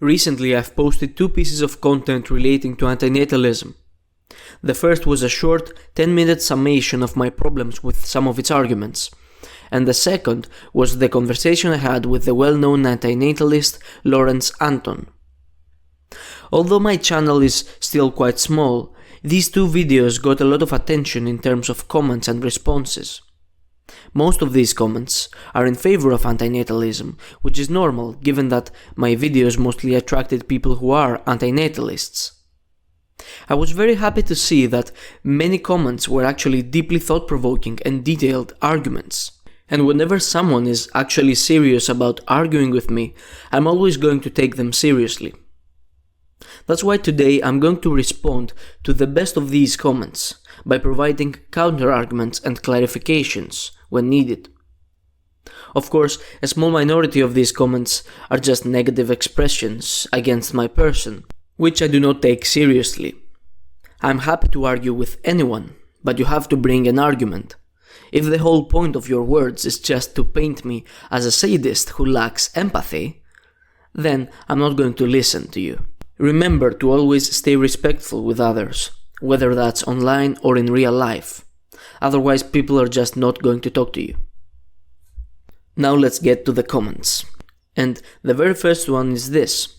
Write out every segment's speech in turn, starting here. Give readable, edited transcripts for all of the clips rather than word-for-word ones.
Recently, I've posted 2 pieces of content relating to antinatalism. The first was a short 10-minute summation of my problems with some of its arguments, and the second was the conversation I had with the well-known antinatalist Lawrence Anton. Although my channel is still quite small, these 2 videos got a lot of attention in terms of comments and responses. Most of these comments are in favor of antinatalism, which is normal given that my videos mostly attracted people who are antinatalists. I was very happy to see that many comments were actually deeply thought-provoking and detailed arguments. And whenever someone is actually serious about arguing with me, I'm always going to take them seriously. That's why today I'm going to respond to the best of these comments by providing counterarguments and clarifications when needed. Of course, a small minority of these comments are just negative expressions against my person, which I do not take seriously. I'm happy to argue with anyone, but you have to bring an argument. If the whole point of your words is just to paint me as a sadist who lacks empathy, then I'm not going to listen to you. Remember to always stay respectful with others, whether that's online or in real life. Otherwise, people are just not going to talk to you. Now let's get to the comments. And the very first one is this.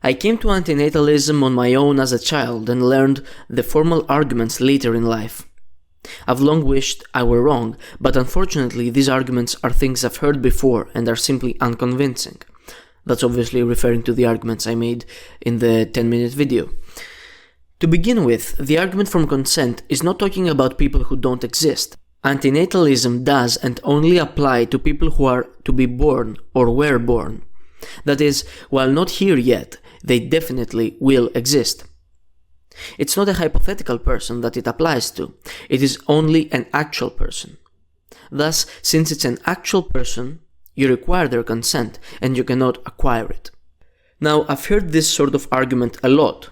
I came to antinatalism on my own as a child and learned the formal arguments later in life. I've long wished I were wrong, but unfortunately these arguments are things I've heard before and are simply unconvincing. That's obviously referring to the arguments I made in the 10-minute video. To begin with, the argument from consent is not talking about people who don't exist. Antinatalism does and only apply to people who are to be born or were born. That is, while not here yet, they definitely will exist. It's not a hypothetical person that it applies to, it is only an actual person. Thus, since it's an actual person, you require their consent and you cannot acquire it. Now, I've heard this sort of argument a lot.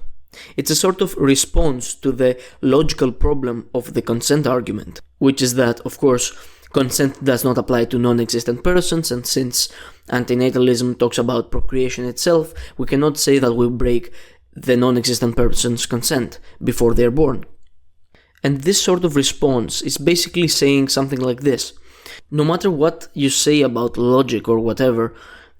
It's a sort of response to the logical problem of the consent argument, which is that, of course, consent does not apply to non-existent persons, and since antinatalism talks about procreation itself, we cannot say that we break the non-existent person's consent before they're born. And this sort of response is basically saying something like this. No matter what you say about logic or whatever,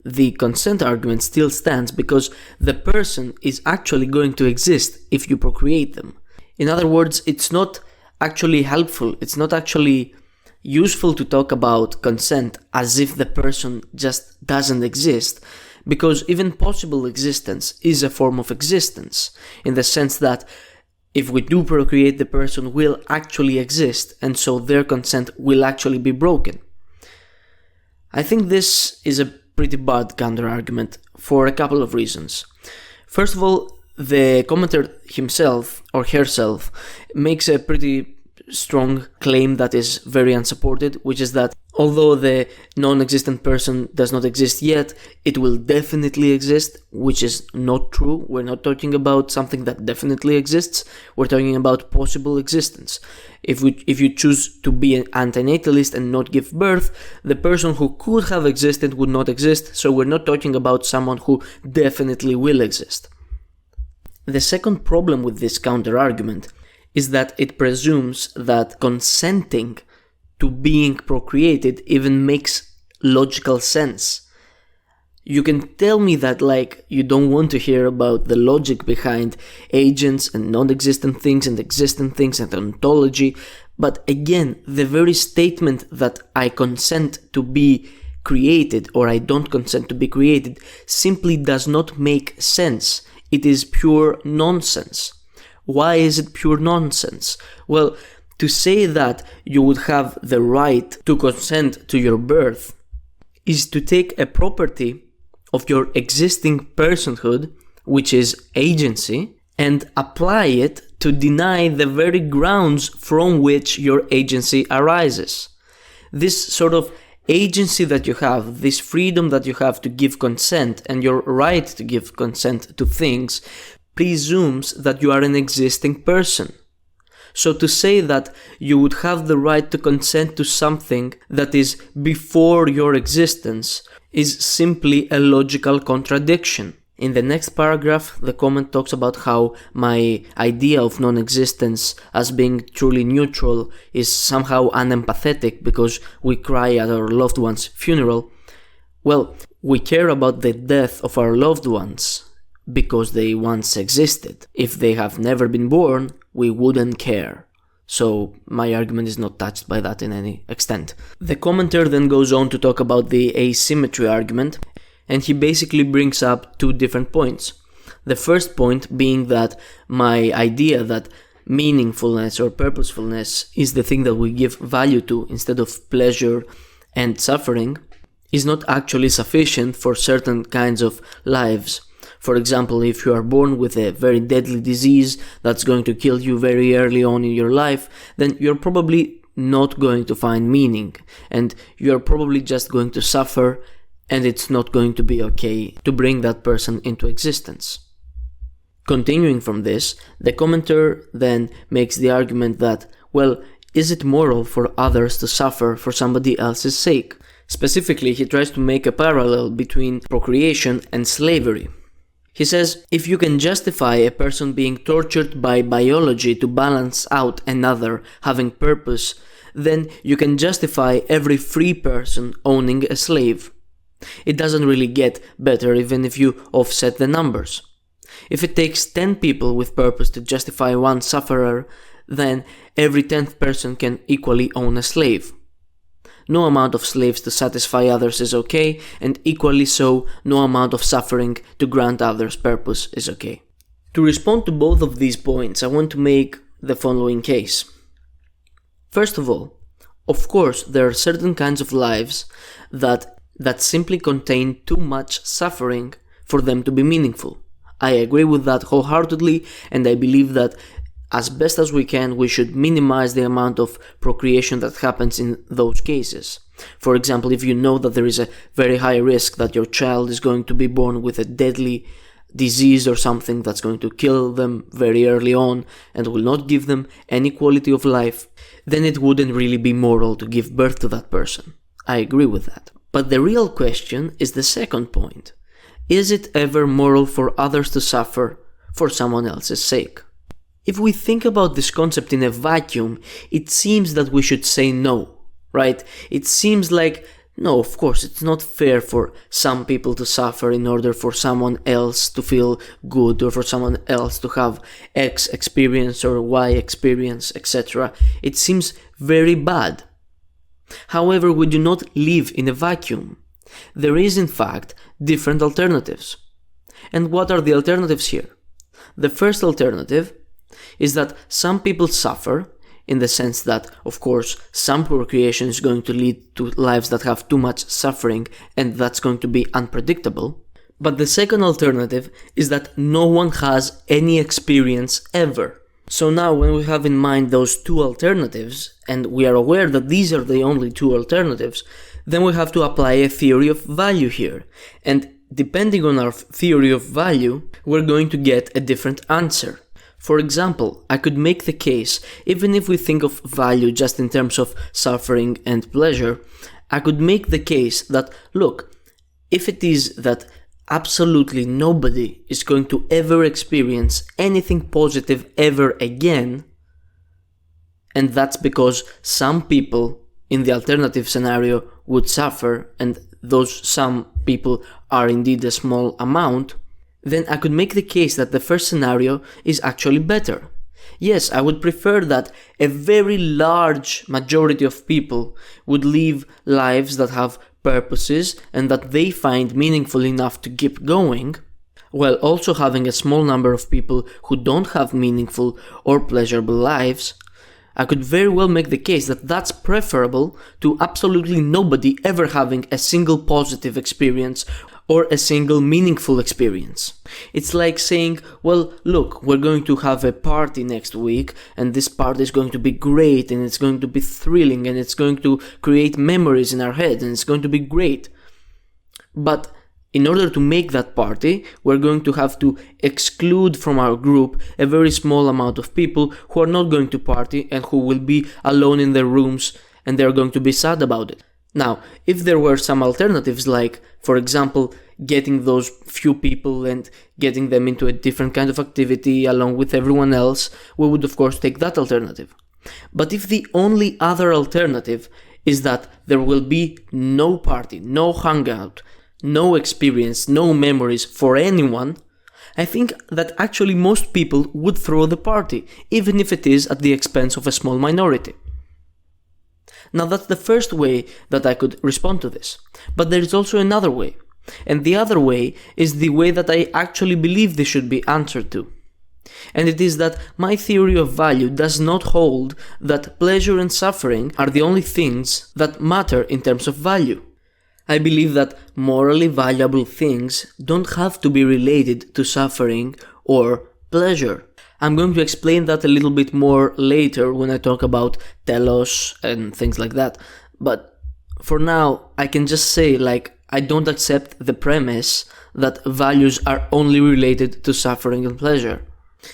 the consent argument still stands because the person is actually going to exist if you procreate them. In other words, it's not actually helpful, it's not actually useful to talk about consent as if the person just doesn't exist, because even possible existence is a form of existence, in the sense that if we do procreate, the person will actually exist, and so their consent will actually be broken. I think this is a pretty bad counter-argument for a couple of reasons. First of all, the commenter himself or herself makes a pretty strong claim that is very unsupported, which is that although the non-existent person does not exist yet, it will definitely exist, which is not true. We're not talking about something that definitely exists, we're talking about possible existence. If you choose to be an antinatalist and not give birth, the person who could have existed would not exist, so we're not talking about someone who definitely will exist. The second problem with this counter-argument is that it presumes that consenting to being procreated even makes logical sense. You can tell me that, like, you don't want to hear about the logic behind agents and non-existent things and existent things and ontology, but again, the very statement that I consent to be created or I don't consent to be created simply does not make sense. It is pure nonsense. Why is it pure nonsense? Well, to say that you would have the right to consent to your birth is to take a property of your existing personhood, which is agency, and apply it to deny the very grounds from which your agency arises. This sort of agency that you have, this freedom that you have to give consent and your right to give consent to things, presumes that you are an existing person. So to say that you would have the right to consent to something that is before your existence is simply a logical contradiction. In the next paragraph, the comment talks about how my idea of non-existence as being truly neutral is somehow unempathetic because we cry at our loved one's funeral. Well, we care about the death of our loved ones because they once existed. If they have never been born, we wouldn't care. So my argument is not touched by that in any extent. The commenter then goes on to talk about the asymmetry argument, and he basically brings up two different points. The first point being that my idea that meaningfulness or purposefulness is the thing that we give value to instead of pleasure and suffering is not actually sufficient for certain kinds of lives. For example, if you are born with a very deadly disease that's going to kill you very early on in your life, then you're probably not going to find meaning, and you're probably just going to suffer, and it's not going to be okay to bring that person into existence. Continuing from this, the commenter then makes the argument that, well, is it moral for others to suffer for somebody else's sake? Specifically, he tries to make a parallel between procreation and slavery. He says, if you can justify a person being tortured by biology to balance out another having purpose, then you can justify every free person owning a slave. It doesn't really get better even if you offset the numbers. If it takes 10 people with purpose to justify one sufferer, then every 10th person can equally own a slave. No amount of slaves to satisfy others is okay, and equally so, no amount of suffering to grant others purpose is okay. To respond to both of these points, I want to make the following case. First of all, of course, there are certain kinds of lives that simply contain too much suffering for them to be meaningful. I agree with that wholeheartedly, and I believe that as best as we can, we should minimize the amount of procreation that happens in those cases. For example, if you know that there is a very high risk that your child is going to be born with a deadly disease or something that's going to kill them very early on and will not give them any quality of life, then it wouldn't really be moral to give birth to that person. I agree with that. But the real question is the second point. Is it ever moral for others to suffer for someone else's sake? If we think about this concept in a vacuum, it seems that we should say no, right? It seems like, no, of course, it's not fair for some people to suffer in order for someone else to feel good or for someone else to have X experience or Y experience, etc. It seems very bad. However, we do not live in a vacuum. There is, in fact, different alternatives. And what are the alternatives here? The first alternative is that some people suffer in the sense that, of course, some procreation is going to lead to lives that have too much suffering, and that's going to be unpredictable. But the second alternative is that no one has any experience ever. So now when we have in mind those two alternatives, and we are aware that these are the only two alternatives, then we have to apply a theory of value here. And depending on our theory of value, we're going to get a different answer. For example, I could make the case, even if we think of value just in terms of suffering and pleasure, I could make the case that, look, if it is that absolutely nobody is going to ever experience anything positive ever again, and that's because some people in the alternative scenario would suffer, and those some people are indeed a small amount, then I could make the case that the first scenario is actually better. Yes, I would prefer that a very large majority of people would live lives that have purposes and that they find meaningful enough to keep going, while also having a small number of people who don't have meaningful or pleasurable lives. I could very well make the case that that's preferable to absolutely nobody ever having a single positive experience or a single meaningful experience. It's like saying, well, look, we're going to have a party next week, and this party is going to be great, and it's going to be thrilling, and it's going to create memories in our head, and it's going to be great. But in order to make that party, we're going to have to exclude from our group a very small amount of people who are not going to party and who will be alone in their rooms, and they're going to be sad about it. Now, if there were some alternatives like, for example, getting those few people and getting them into a different kind of activity along with everyone else, we would of course take that alternative. But if the only other alternative is that there will be no party, no hangout, no experience, no memories for anyone, I think that actually most people would throw the party, even if it is at the expense of a small minority. Now that's the first way that I could respond to this, but there is also another way, and the other way is the way that I actually believe this should be answered to. And it is that my theory of value does not hold that pleasure and suffering are the only things that matter in terms of value. I believe that morally valuable things don't have to be related to suffering or pleasure. I'm going to explain that a little bit more later when I talk about telos and things like that. But for now, I can just say, I don't accept the premise that values are only related to suffering and pleasure.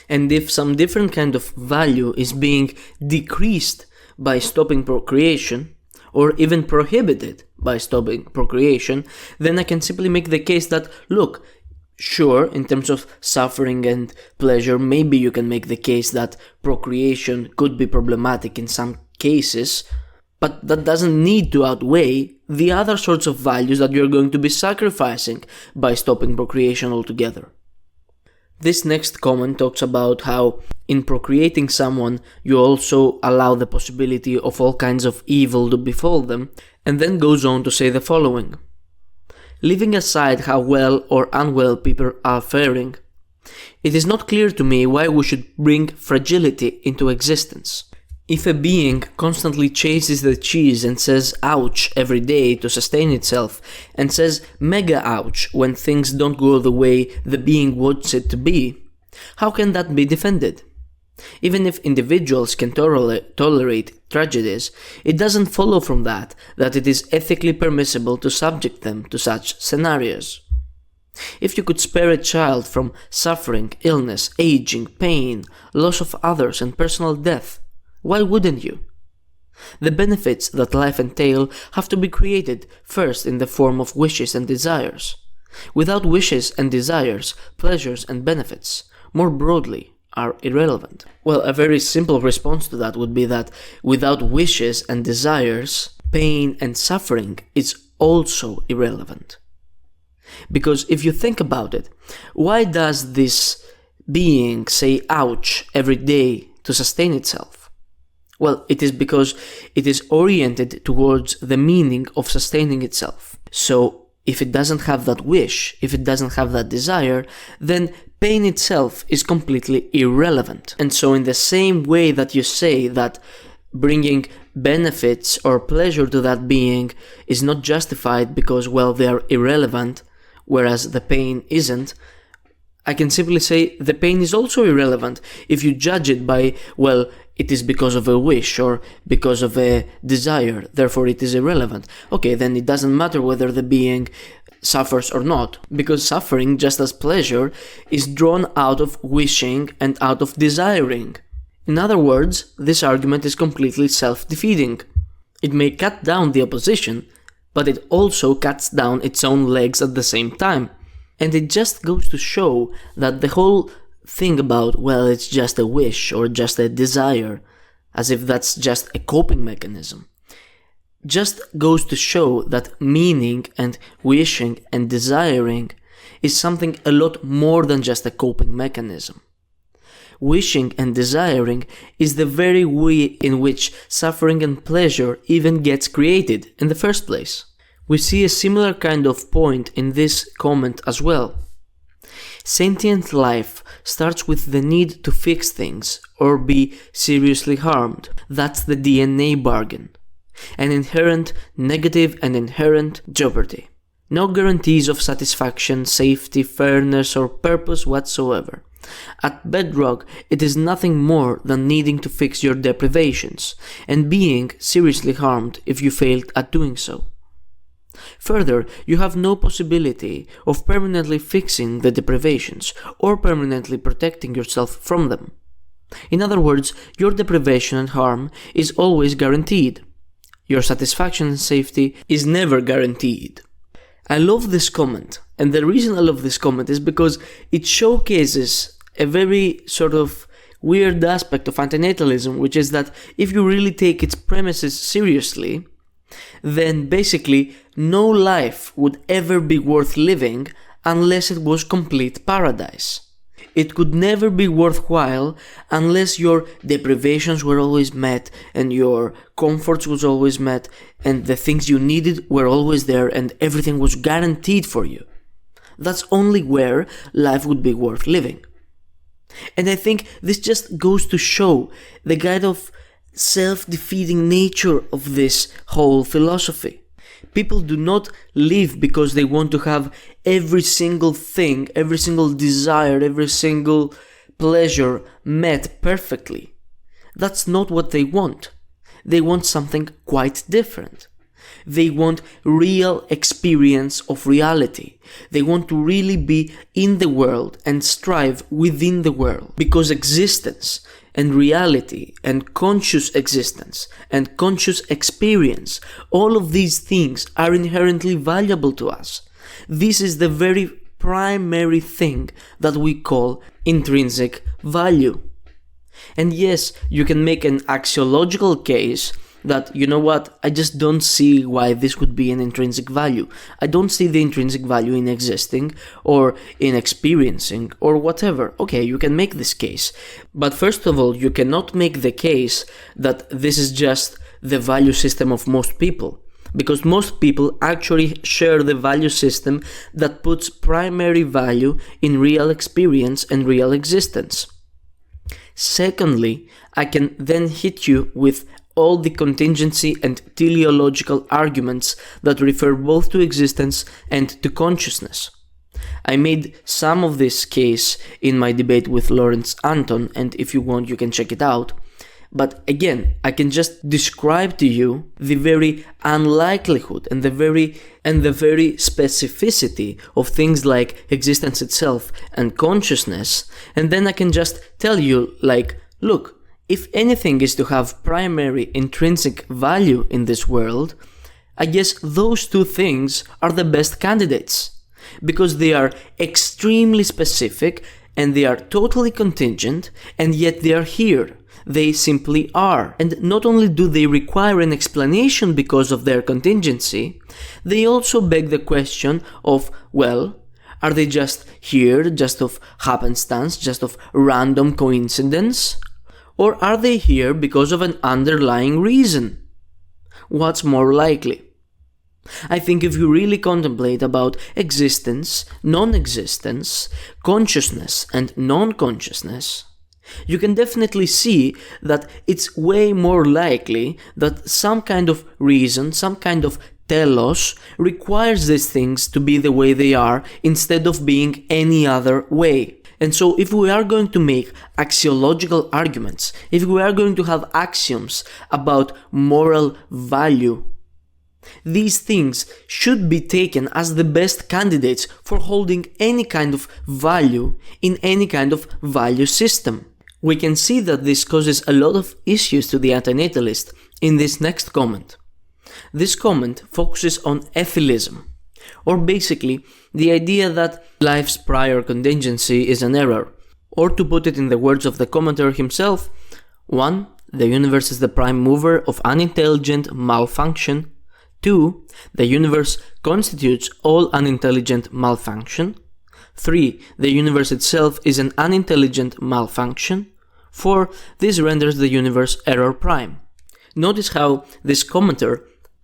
And if some different kind of value is being decreased by stopping procreation, or even prohibited by stopping procreation, then I can simply make the case that, look, sure, in terms of suffering and pleasure, maybe you can make the case that procreation could be problematic in some cases, but that doesn't need to outweigh the other sorts of values that you're going to be sacrificing by stopping procreation altogether. This next comment talks about how in procreating someone you also allow the possibility of all kinds of evil to befall them, and then goes on to say the following. Leaving aside how well or unwell people are faring, it is not clear to me why we should bring fragility into existence. If a being constantly chases the cheese and says ouch every day to sustain itself, and says mega ouch when things don't go the way the being wants it to be, how can that be defended? Even if individuals can tolerate tragedies, it doesn't follow from that it is ethically permissible to subject them to such scenarios. If you could spare a child from suffering, illness, aging, pain, loss of others and personal death, why wouldn't you? The benefits that life entails have to be created first in the form of wishes and desires. Without wishes and desires, pleasures and benefits, more broadly, are irrelevant. Well, a very simple response to that would be that without wishes and desires, pain and suffering is also irrelevant. Because if you think about it, why does this being say ouch every day to sustain itself? Well, it is because it is oriented towards the meaning of sustaining itself. So, if it doesn't have that wish, if it doesn't have that desire, then pain itself is completely irrelevant. And so in the same way that you say that bringing benefits or pleasure to that being is not justified because, well, they are irrelevant, whereas the pain isn't, I can simply say the pain is also irrelevant if you judge it by, well, it is because of a wish or because of a desire, therefore it is irrelevant. Okay, then it doesn't matter whether the being suffers or not, because suffering, just as pleasure, is drawn out of wishing and out of desiring. In other words, this argument is completely self-defeating. It may cut down the opposition, but it also cuts down its own legs at the same time. And it just goes to show that the whole thing about, well, it's just a wish or just a desire, as if that's just a coping mechanism, just goes to show that meaning and wishing and desiring is something a lot more than just a coping mechanism. Wishing and desiring is the very way in which suffering and pleasure even gets created in the first place. We see a similar kind of point in this comment as well. Sentient life starts with the need to fix things or be seriously harmed. That's the DNA bargain. An inherent negative and inherent jeopardy. No guarantees of satisfaction, safety, fairness, or purpose whatsoever. At bedrock, it is nothing more than needing to fix your deprivations and being seriously harmed if you failed at doing so. Further, you have no possibility of permanently fixing the deprivations or permanently protecting yourself from them. In other words, your deprivation and harm is always guaranteed. Your satisfaction and safety is never guaranteed. I love this comment, And the reason I love this comment is because it showcases a very sort of weird aspect of antinatalism, which is that if you really take its premises seriously, then basically no life would ever be worth living unless it was complete paradise. It could never be worthwhile unless your deprivations were always met and your comforts was always met and the things you needed were always there and everything was guaranteed for you. That's only where life would be worth living. And I think this just goes to show the kind of self-defeating nature of this whole philosophy. People do not live because they want to have every single thing, every single desire, every single pleasure met perfectly. That's not what they want. They want something quite different. They want real experience of reality. They want to really be in the world and strive within the world. Because existence and reality and conscious existence and conscious experience, all of these things are inherently valuable to us. This is the very primary thing that we call intrinsic value. And yes, you can make an axiological case that, you know what, I just don't see why this would be an intrinsic value. I don't see the intrinsic value in existing or in experiencing or whatever. Okay, you can make this case. But first of all, you cannot make the case that this is just the value system of most people. Because most people actually share the value system that puts primary value in real experience and real existence. Secondly, I can then hit you with all the contingency and teleological arguments that refer both to existence and to consciousness. I made some of this case in my debate with Lawrence Anton, and if you want, you can check it out. But again, I can just describe to you the very unlikelihood and the very specificity of things like existence itself and consciousness, and then I can just tell you, like, look, if anything is to have primary intrinsic value in this world, I guess those two things are the best candidates, because they are extremely specific and they are totally contingent, and yet they are here. They simply are. And not only do they require an explanation because of their contingency, they also beg the question of, well, are they just here, just of happenstance, just of random coincidence? Or are they here because of an underlying reason? What's more likely? I think if you really contemplate about existence, non-existence, consciousness and non-consciousness, you can definitely see that it's way more likely that some kind of reason, some kind of telos requires these things to be the way they are instead of being any other way. And so if we are going to make axiological arguments, if we are going to have axioms about moral value, these things should be taken as the best candidates for holding any kind of value in any kind of value system. We can see that this causes a lot of issues to the antinatalist in this next comment. This comment focuses on ethylism, or basically the idea that life's prior contingency is an error, or to put it in the words of the commenter himself, 1. The universe is the prime mover of unintelligent malfunction. 2. The universe constitutes all unintelligent malfunction. 3. The universe itself is an unintelligent malfunction. 4. This renders the universe error prime. Notice how this commenter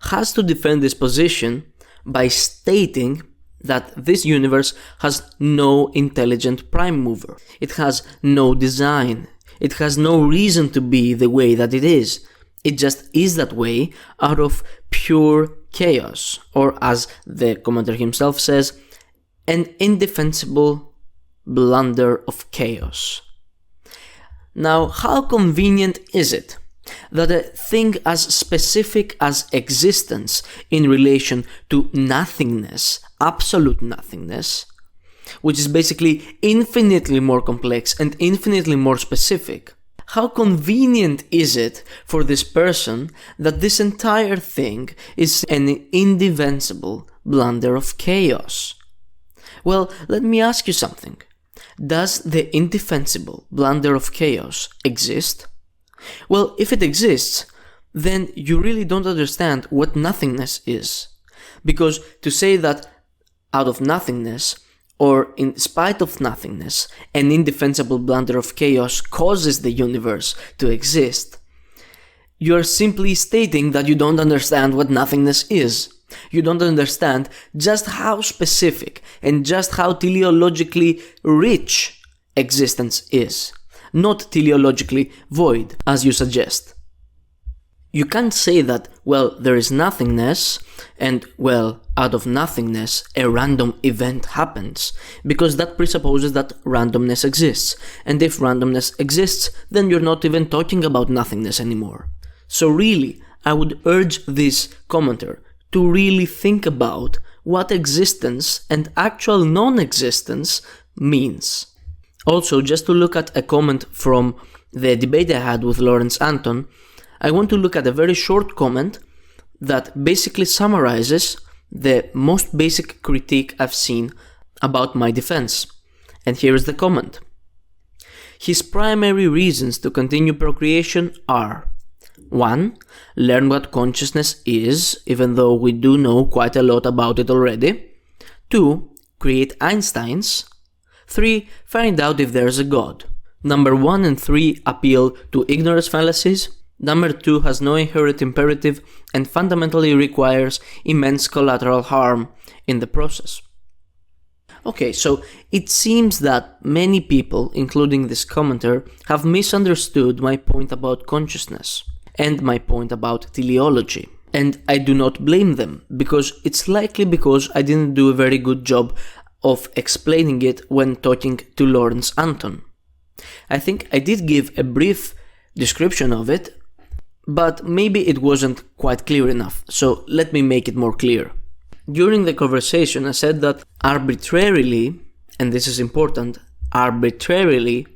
has to defend this position by stating that this universe has no intelligent prime mover. It has no design. It has no reason to be the way that it is. It just is that way out of pure chaos, or as the commenter himself says, an indefensible blunder of chaos. Now, how convenient is it that a thing as specific as existence in relation to nothingness, absolute nothingness, which is basically infinitely more complex and infinitely more specific, how convenient is it for this person that this entire thing is an indefensible blunder of chaos? Well, let me ask you something. Does the indefensible blunder of chaos exist? Well, if it exists, then you really don't understand what nothingness is. Because to say that out of nothingness, or in spite of nothingness, an indefensible blunder of chaos causes the universe to exist, you're simply stating that you don't understand what nothingness is. You don't understand just how specific and just how teleologically rich existence is, not teleologically void, as you suggest. You can't say that, well, there is nothingness, and, well, out of nothingness, a random event happens, because that presupposes that randomness exists, and if randomness exists, then you're not even talking about nothingness anymore. So really, I would urge this commenter to really think about what existence and actual non-existence means. Also, just to look at a comment from the debate I had with Lawrence Anton, I want to look at a very short comment that basically summarizes the most basic critique I've seen about my defense. And here is the comment. His primary reasons to continue procreation are: 1. Learn what consciousness is, even though we do know quite a lot about it already. 2. Create Einsteins. 3. Find out if there's a God. Number 1 and 3 appeal to ignorance fallacies. Number 2 has no inherent imperative and fundamentally requires immense collateral harm in the process. Okay, so it seems that many people, including this commenter, have misunderstood my point about consciousness and my point about teleology. And I do not blame them, because it's likely because I didn't do a very good job of explaining it when talking to Lawrence Anton. I think I did give a brief description of it, but maybe it wasn't quite clear enough, so let me make it more clear. During the conversation I said that arbitrarily, and this is important, arbitrarily,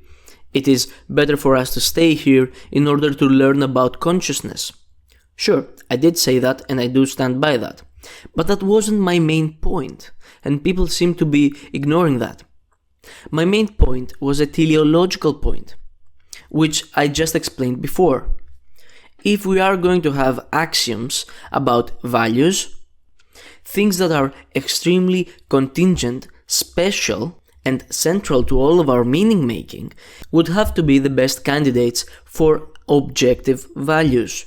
it is better for us to stay here in order to learn about consciousness. Sure, I did say that and I do stand by that, but that wasn't my main point, and people seem to be ignoring that. My main point was a teleological point, which I just explained before. If we are going to have axioms about values, things that are extremely contingent, special, and central to all of our meaning making, would have to be the best candidates for objective values.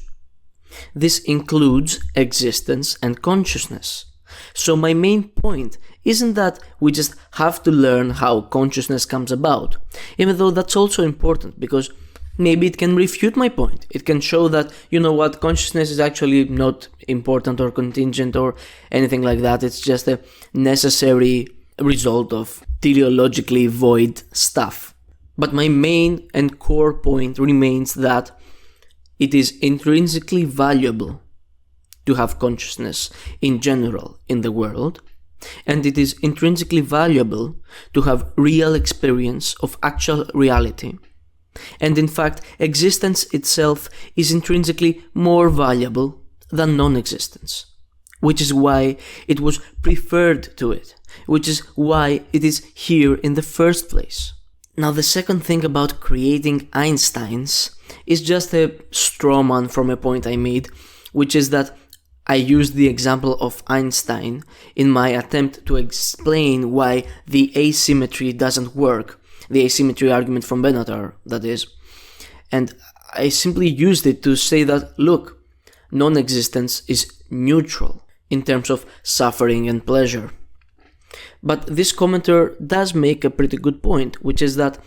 This includes existence and consciousness. So my main point isn't that we just have to learn how consciousness comes about, even though that's also important, because maybe it can refute my point. It can show that, you know what, consciousness is actually not important or contingent or anything like that. It's just a necessary result of teleologically void stuff. But my main and core point remains that it is intrinsically valuable to have consciousness in general in the world, and it is intrinsically valuable to have real experience of actual reality. And in fact, existence itself is intrinsically more valuable than non-existence, which is why it was preferred to it, which is why it is here in the first place. Now, the second thing about creating Einsteins is just a straw man from a point I made, which is that I used the example of Einstein in my attempt to explain why the asymmetry doesn't work. The asymmetry argument from Benatar, that is. And I simply used it to say that, look, non-existence is neutral in terms of suffering and pleasure. But this commenter does make a pretty good point, which is that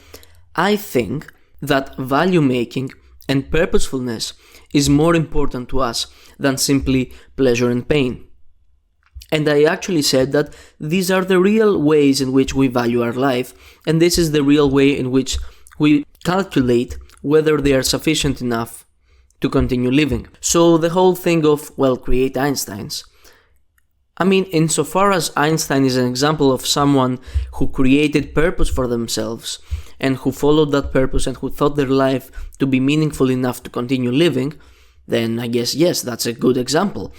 I think that value making and purposefulness is more important to us than simply pleasure and pain. And I actually said that these are the real ways in which we value our life, and this is the real way in which we calculate whether they are sufficient enough to continue living. So the whole thing of, well, create Einsteins. I mean, insofar as Einstein is an example of someone who created purpose for themselves and who followed that purpose and who thought their life to be meaningful enough to continue living, then I guess, yes, that's a good example.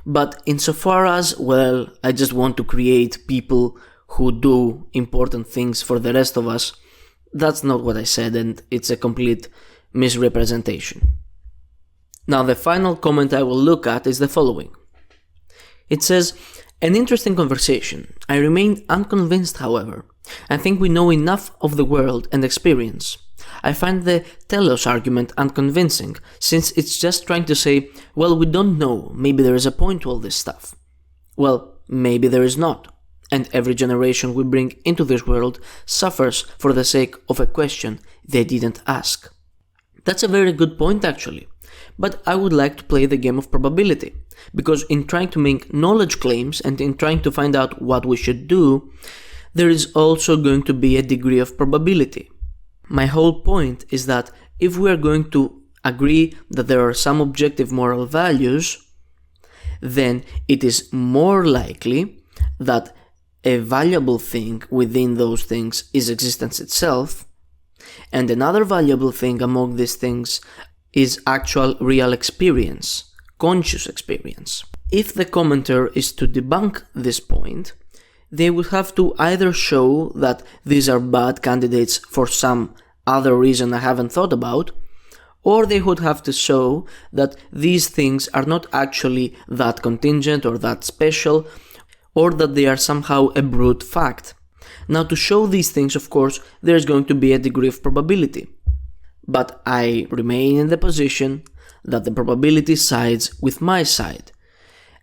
But insofar as, well, I just want to create people who do important things for the rest of us. That's not what I said, and it's a complete misrepresentation. Now, the final comment I will look at is the following. It says, "An interesting conversation. I remain unconvinced, however. I think we know enough of the world and experience. I find the telos argument unconvincing, since it's just trying to say, well, we don't know, maybe there is a point to all this stuff. Well, maybe there is not, and every generation we bring into this world suffers for the sake of a question they didn't ask." That's a very good point, actually, but I would like to play the game of probability, because in trying to make knowledge claims and in trying to find out what we should do, there is also going to be a degree of probability. My whole point is that if we are going to agree that there are some objective moral values, then it is more likely that a valuable thing within those things is existence itself, and another valuable thing among these things is actual real experience, conscious experience. If the commenter is to debunk this point, they would have to either show that these are bad candidates for some other reason I haven't thought about, or they would have to show that these things are not actually that contingent or that special, or that they are somehow a brute fact. Now, to show these things, of course, there is going to be a degree of probability. But I remain in the position that the probability sides with my side.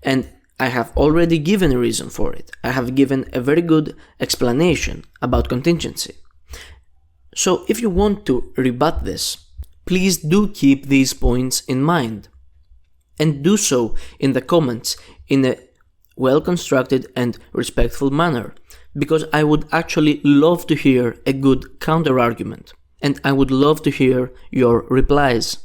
And I have already given a reason for it. I have given a very good explanation about contingency. So if you want to rebut this, please do keep these points in mind. And do so in the comments in a well-constructed and respectful manner, because I would actually love to hear a good counter-argument, and I would love to hear your replies.